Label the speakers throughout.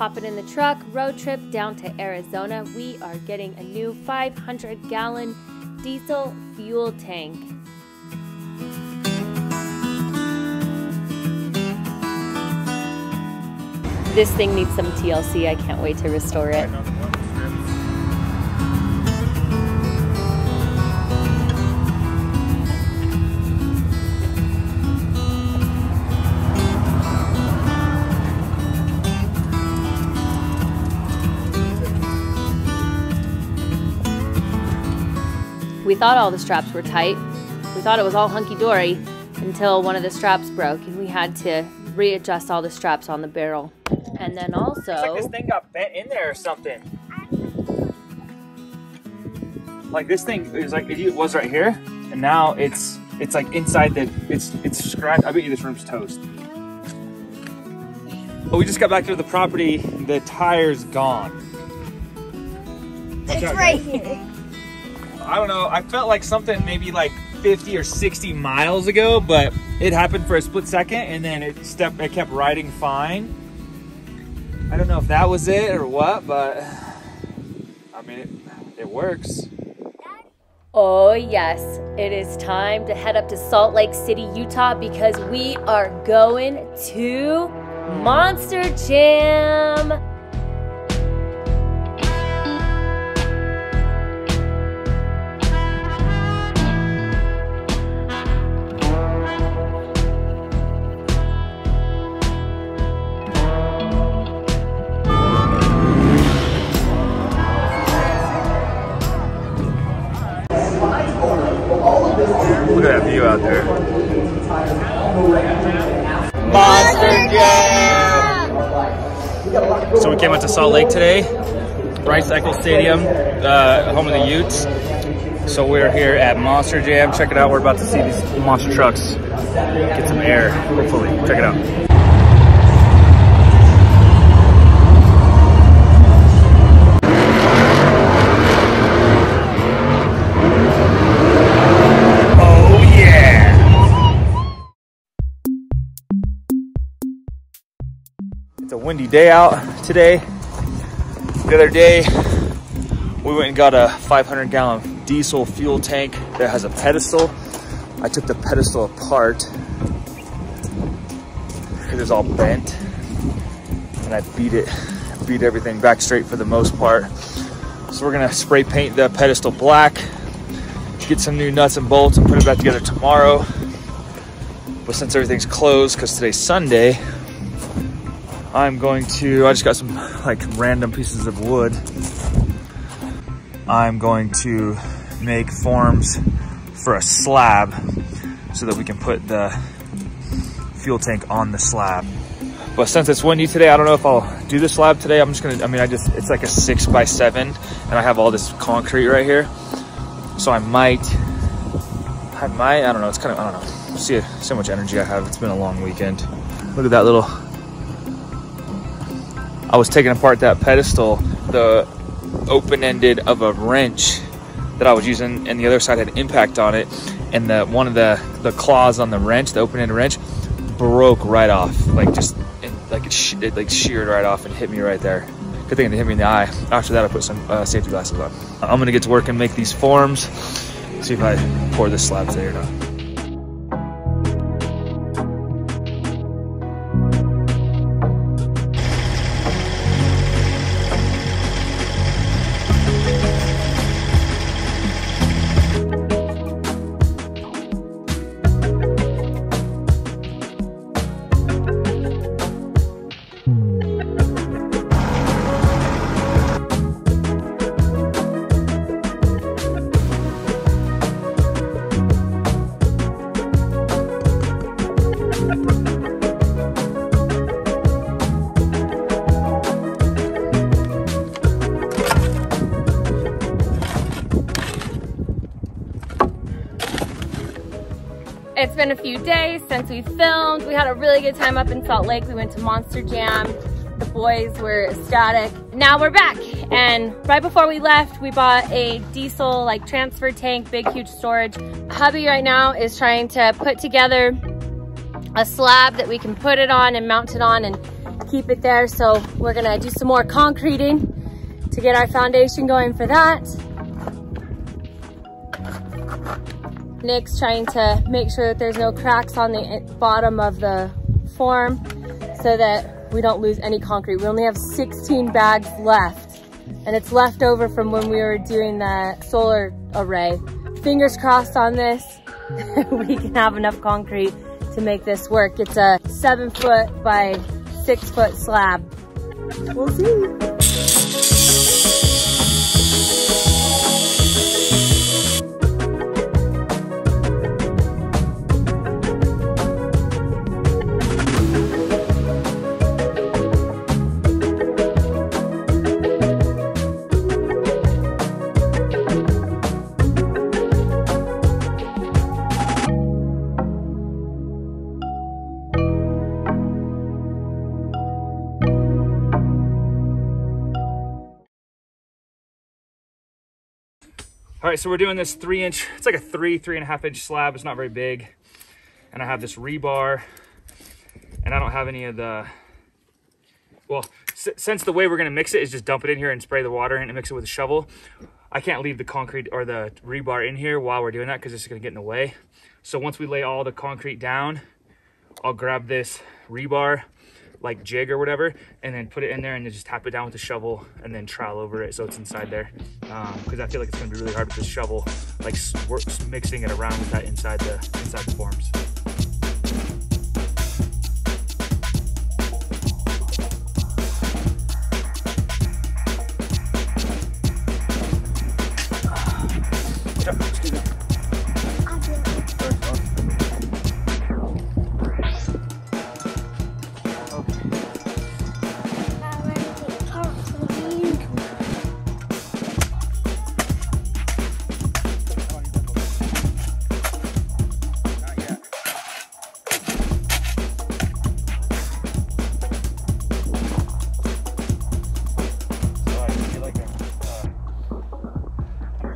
Speaker 1: hopping in the truck, road trip down to Arizona. We are getting a new 500-gallon diesel fuel tank. This thing needs some TLC. I can't wait to restore it. We thought all the straps were tight. We thought it was all hunky-dory until one of the straps broke and we had to readjust all the straps on the barrel. And then also...
Speaker 2: It's like this thing got bent in there or something. Like this thing is like, it was right here and now it's like inside the, it's scratched. I bet you this room's toast. But we just got back to the property. The tire's gone.
Speaker 3: It's right here.
Speaker 2: I don't know, I felt like something maybe like 50 or 60 miles ago, but it happened for a split second and then it kept riding fine. I don't know if that was it or what, but I mean, it works.
Speaker 1: Oh yes, it is time to head up to Salt Lake City, Utah because we are going to Monster Jam.
Speaker 2: Look at that view out there.
Speaker 3: Monster Jam!
Speaker 2: So we came out to Salt Lake today, Bryce Eccles Stadium, home of the Utes. So we're here at Monster Jam. Check it out. We're about to see these monster trucks get some air, hopefully. Check it out. It's a windy day out today. The other day, we went and got a 500-gallon diesel fuel tank that has a pedestal. I took the pedestal apart because it's all bent, and I beat everything back straight for the most part. So we're gonna spray paint the pedestal black, get some new nuts and bolts, and put it back together tomorrow. But since everything's closed, because today's Sunday, I just got some like random pieces of wood. I'm going to make forms for a slab so that we can put the fuel tank on the slab. But since it's windy today, I don't know if I'll do the slab today. I'm just gonna, it's like a 6x7 and I have all this concrete right here. So I don't know, it's kind of, I don't know. See how much energy I have. It's been a long weekend. Look at that little, I was taking apart that pedestal, the open-ended of a wrench that I was using, and the other side had impact on it, and one of the claws on the wrench, the open-ended wrench, broke right off. Like it like sheared right off and hit me right there. Good thing it hit me in the eye. After that, I put some safety glasses on. I'm gonna get to work and make these forms, see if I pour this slab today or not.
Speaker 1: It's been a few days since we filmed. We had a really good time up in Salt Lake. We went to Monster Jam. The boys were ecstatic. Now we're back. And right before we left, we bought a diesel like transfer tank, big, huge storage. Hubby right now is trying to put together a slab that we can put it on and mount it on and keep it there. So we're gonna do some more concreting to get our foundation going for that. Nick's trying to make sure that there's no cracks on the bottom of the form so that we don't lose any concrete. We only have 16 bags left, and it's left over from when we were doing the solar array. Fingers crossed on this, we can have enough concrete to make this work. It's a 7-foot by 6-foot slab. We'll see.
Speaker 2: All right, so we're doing this 3-inch, it's like a 3.5 inch slab. It's not very big. And I have this rebar, and I don't have any of the, well, since the way we're gonna mix it is just dump it in here and spray the water in and mix it with a shovel, I can't leave the concrete or the rebar in here while we're doing that because it's gonna get in the way. So once we lay all the concrete down, I'll grab this rebar, like jig or whatever, and then put it in there and then just tap it down with the shovel and then trowel over it so it's inside there. Because I feel like it's gonna be really hard with this shovel, like mixing it around with that inside the forms.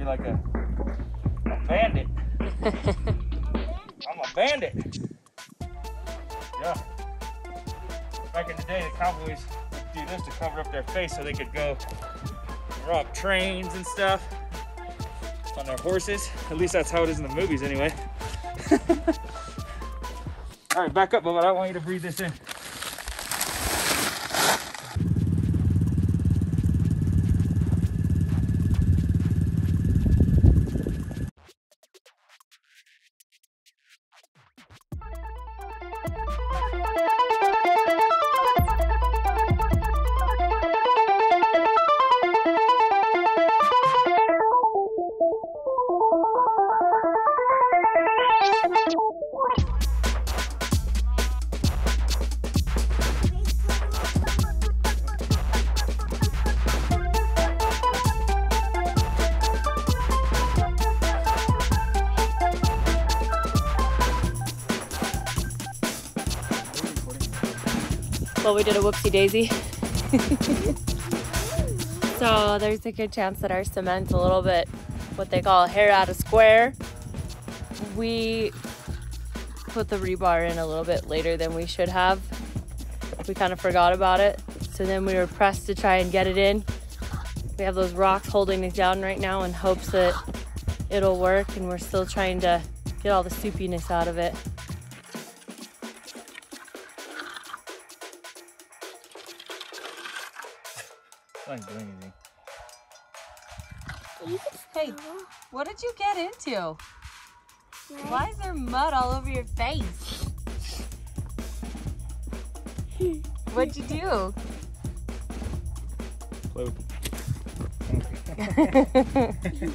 Speaker 2: Like a bandit. I'm a bandit. Yeah. Back in the day, the cowboys would do this to cover up their face so they could go rob trains and stuff on their horses. At least that's how it is in the movies anyway. All right, back up, Bubba. I don't want you to breathe this in.
Speaker 1: Well, we did a whoopsie daisy. So there's a good chance that our cement's a little bit what they call hair out of square. We put the rebar in a little bit later than we should have. We kind of forgot about it. So then we were pressed to try and get it in. We have those rocks holding it down right now in hopes that it'll work, and we're still trying to get all the soupiness out of it.
Speaker 2: Not doing anything.
Speaker 1: Hey, what did you get into? Why is there mud all over your face? What'd you do?
Speaker 2: Play with it.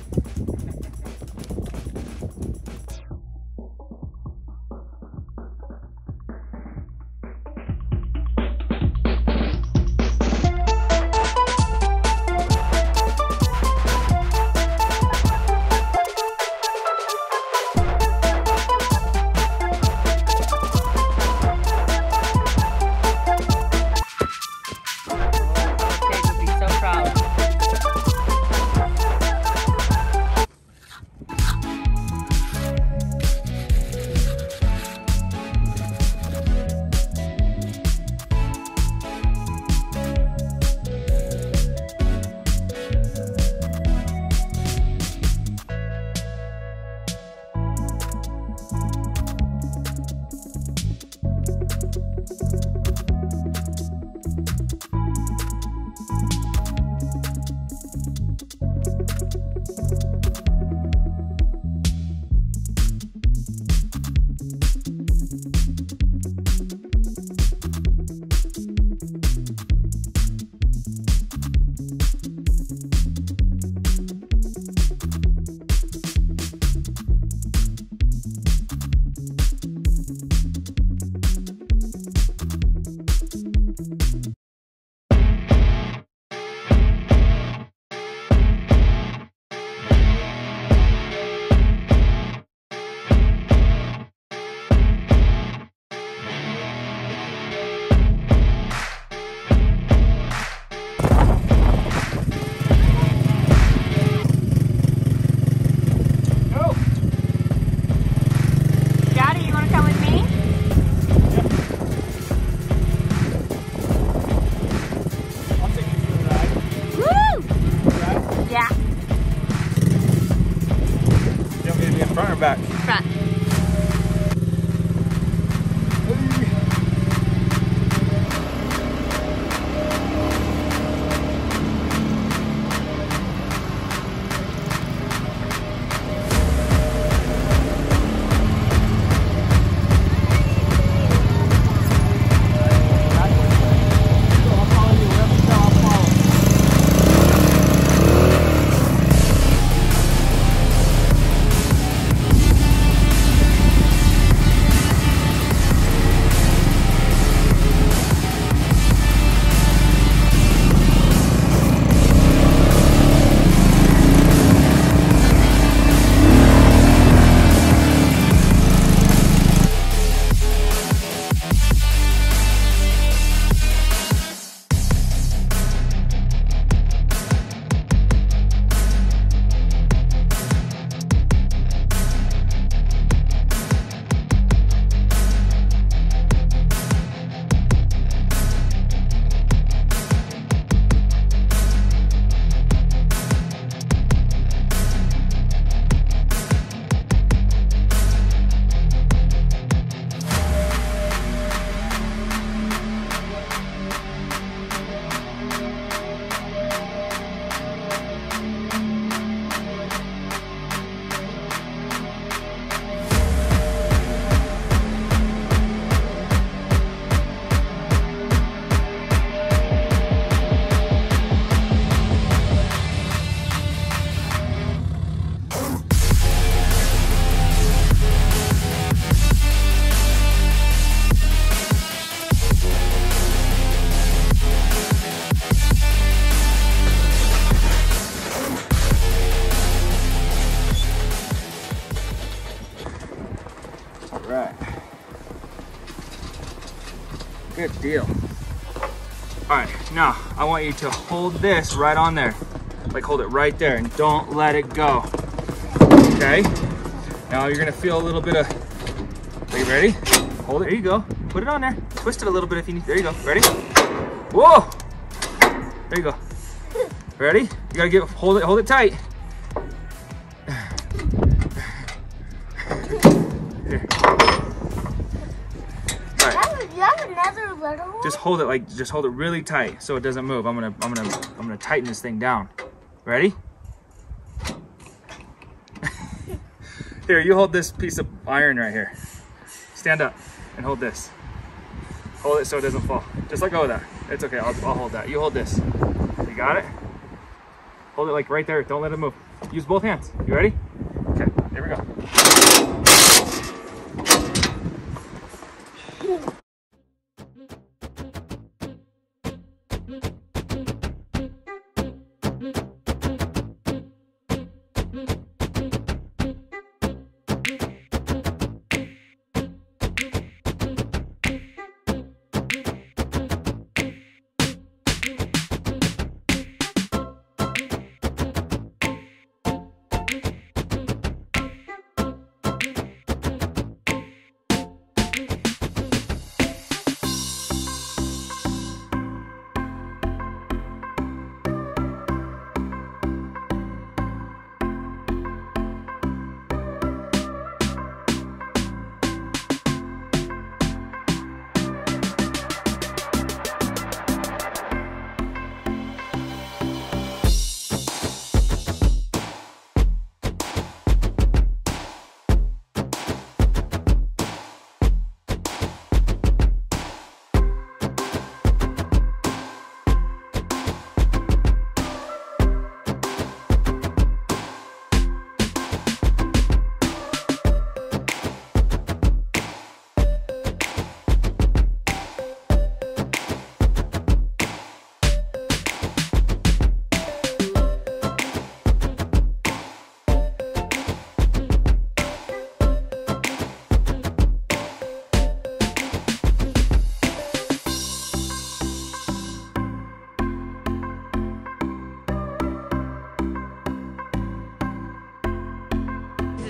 Speaker 2: Now, I want you to hold this right on there. Like hold it right there and don't let it go. Okay? Now you're gonna feel a little bit of, are you ready? Hold it, there you go. Put it on there. Twist it a little bit if you need, there you go. Ready? Whoa! There you go. Ready? You gotta hold it tight. Here. All right.
Speaker 3: You have another little one?
Speaker 2: Just hold it really tight so it doesn't move. I'm gonna tighten this thing down. Ready? Here, you hold this piece of iron right here. Stand up and hold this. Hold it so it doesn't fall. Just let go of that. It's okay, I'll hold that. You hold this. You got it? Hold it like right there. Don't let it move. Use both hands. You ready? Okay, here we go.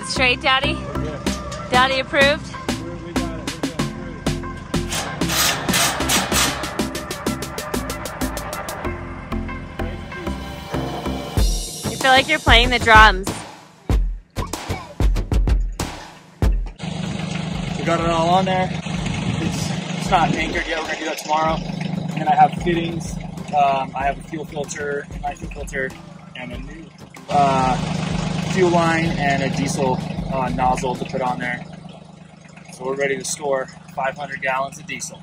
Speaker 1: Straight, Daddy? Daddy approved?
Speaker 2: We got it.
Speaker 1: You feel like you're playing the drums.
Speaker 2: We got it all on there. It's not anchored yet. We're gonna do that tomorrow. And then I have fittings. I have a fuel filter, my fuel filter, and a new fuel line and a diesel nozzle to put on there. So we're ready to store 500 gallons of diesel.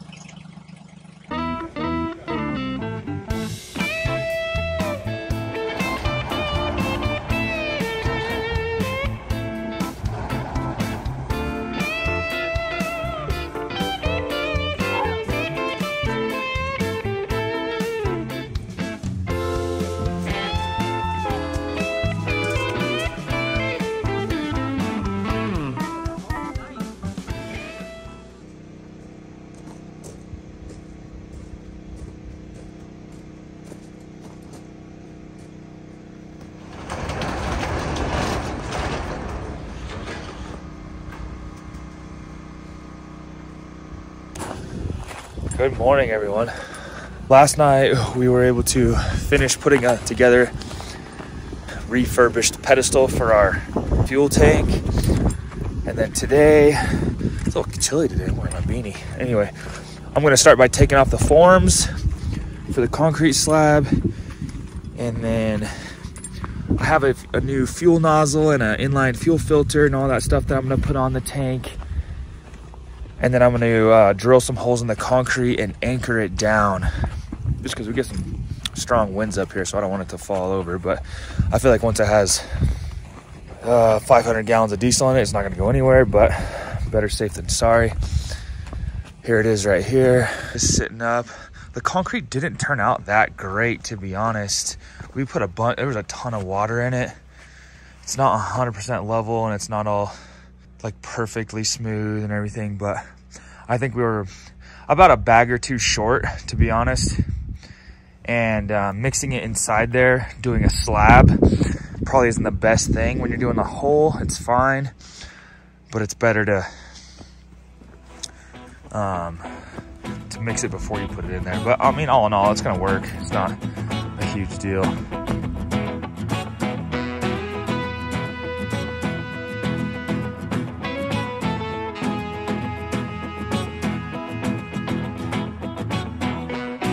Speaker 2: Good morning, everyone. Last night we were able to finish putting together refurbished pedestal for our fuel tank. And then today, it's a little chilly today, I'm wearing my beanie. Anyway, I'm gonna start by taking off the forms for the concrete slab. And then I have a new fuel nozzle and an inline fuel filter and all that stuff that I'm gonna put on the tank. And then I'm gonna drill some holes in the concrete and anchor it down, just because we get some strong winds up here, so I don't want it to fall over. But I feel like once it has 500 gallons of diesel in it, it's not gonna go anywhere, but better safe than sorry. Here it is right here, just sitting up. The concrete didn't turn out that great, to be honest. We put there was a ton of water in it. It's not 100% level and it's not all like perfectly smooth and everything, but I think we were about a bag or two short, to be honest. And mixing it inside there, doing a slab, probably isn't the best thing. When you're doing the hole, it's fine, but it's better to mix it before you put it in there. But I mean, all in all, it's gonna work. It's not a huge deal.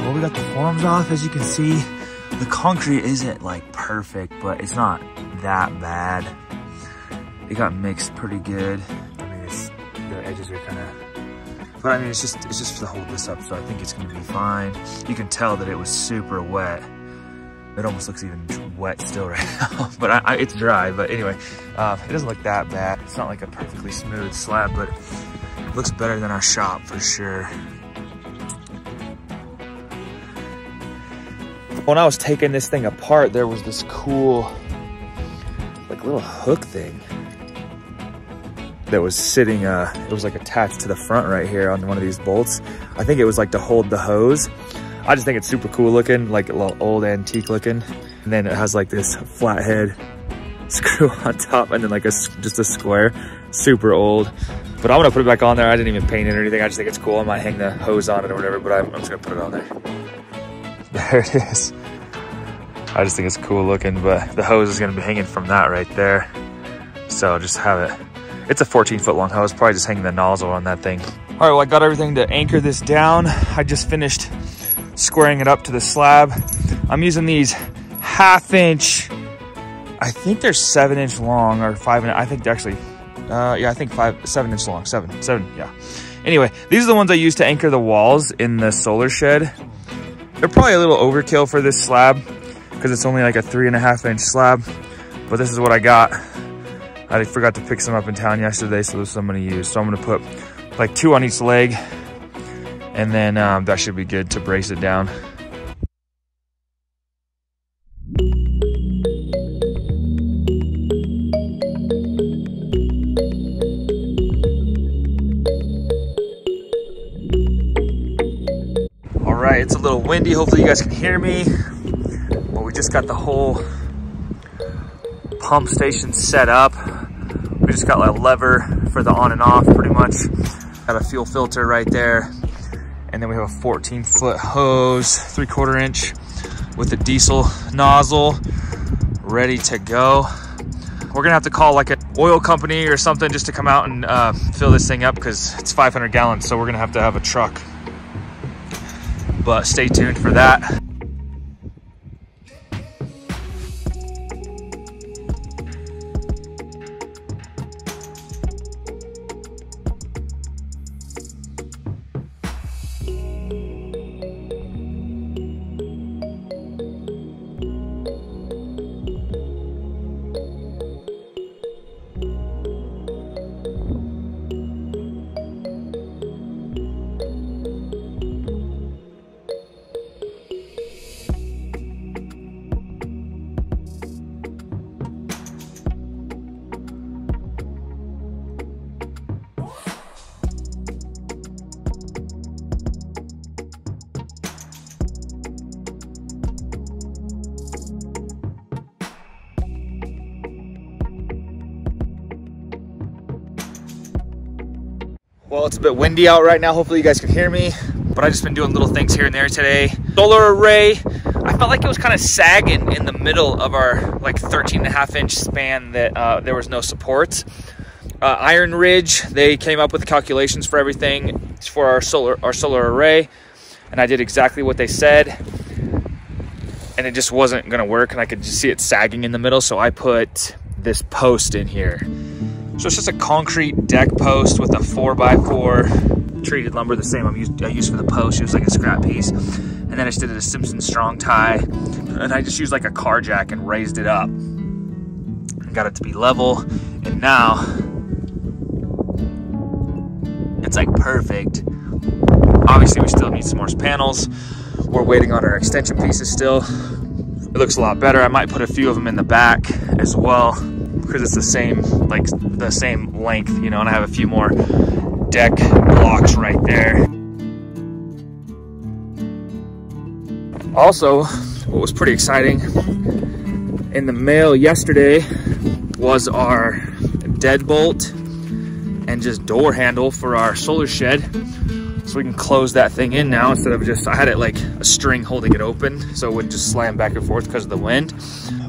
Speaker 2: Well, we got the forms off, as you can see. The concrete isn't like perfect, but it's not that bad. It got mixed pretty good. I mean, the edges are kind of, but I mean, it's just to hold this up, so I think it's gonna be fine. You can tell that it was super wet. It almost looks even wet still right now, but it's dry. But anyway, it doesn't look that bad. It's not like a perfectly smooth slab, but it looks better than our shop for sure. When I was taking this thing apart, there was this cool, like, little hook thing that was sitting, it was like attached to the front right here on one of these bolts. I think it was like to hold the hose. I just think it's super cool looking, like a little old antique looking. And then it has like this flathead screw on top and then like just a square, super old. But I'm gonna put it back on there. I didn't even paint it or anything. I just think it's cool. I might hang the hose on it or whatever, but I'm just gonna put it on there. There it is. I just think it's cool looking, but the hose is gonna be hanging from that right there. So just have it. It's a 14-foot long hose, probably just hanging the nozzle on that thing. All right, well, I got everything to anchor this down. I just finished squaring it up to the slab. I'm using these 1/2 inch, I think they're 7-inch long or 5 inch. I think they're actually, yeah, I think 7 inch long, seven, yeah. Anyway, these are the ones I use to anchor the walls in the solar shed. They're probably a little overkill for this slab because it's only like a 3.5 inch slab, but this is what I got. I forgot to pick some up in town yesterday, so this is what I'm gonna use. So I'm gonna put like 2 on each leg, and then that should be good to brace it down. All right, it's a little windy. Hopefully you guys can hear me. Well, we just got the whole pump station set up. We just got a lever for the on and off pretty much. Got a fuel filter right there. And then we have a 14-foot hose, 3/4 inch with a diesel nozzle ready to go. We're gonna have to call like an oil company or something just to come out and fill this thing up because it's 500 gallons. So we're gonna have to have a truck. But stay tuned for that. Well, it's a bit windy out right now. Hopefully you guys can hear me, but I've just been doing little things here and there today. Solar array, I felt like it was kind of sagging in the middle of our like 13.5 inch span that there was no supports. Iron Ridge, they came up with calculations for everything for our solar array, and I did exactly what they said, and it just wasn't gonna work, and I could just see it sagging in the middle, so I put this post in here. So it's just a concrete deck post with a 4x4 treated lumber, the same I used for the post. It was like a scrap piece. And then I just did a Simpson strong tie, and I just used like a car jack and raised it up and got it to be level. And now it's like perfect. Obviously we still need some more panels. We're waiting on our extension pieces still. It looks a lot better. I might put a few of them in the back as well, because it's the same, like the same length, you know, and I have a few more deck blocks right there. Also, what was pretty exciting, in the mail yesterday was our deadbolt and just door handle for our solar shed. So we can close that thing in now instead of just, I had it like a string holding it open so it wouldn't just slam back and forth because of the wind.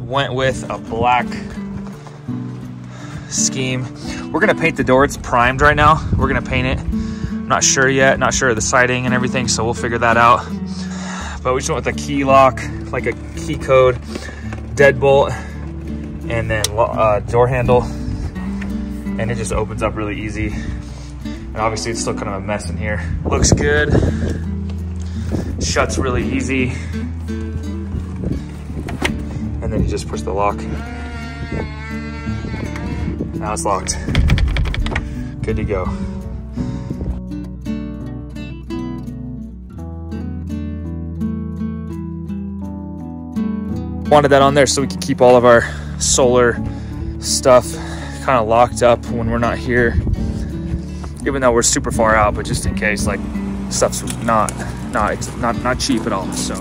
Speaker 2: Went with a black scheme. We're gonna paint the door, it's primed right now. We're gonna paint it. I'm not sure yet, not sure of the siding and everything, so we'll figure that out. But we just went with a key lock, like a key code, deadbolt, and then door handle. And it just opens up really easy. And obviously it's still kind of a mess in here. Looks good. Shuts really easy. And then you just push the lock. Now it's locked. Good to go. Wanted that on there so we could keep all of our solar stuff kind of locked up when we're not here, even though we're super far out, but just in case, like, stuff's not cheap at all. So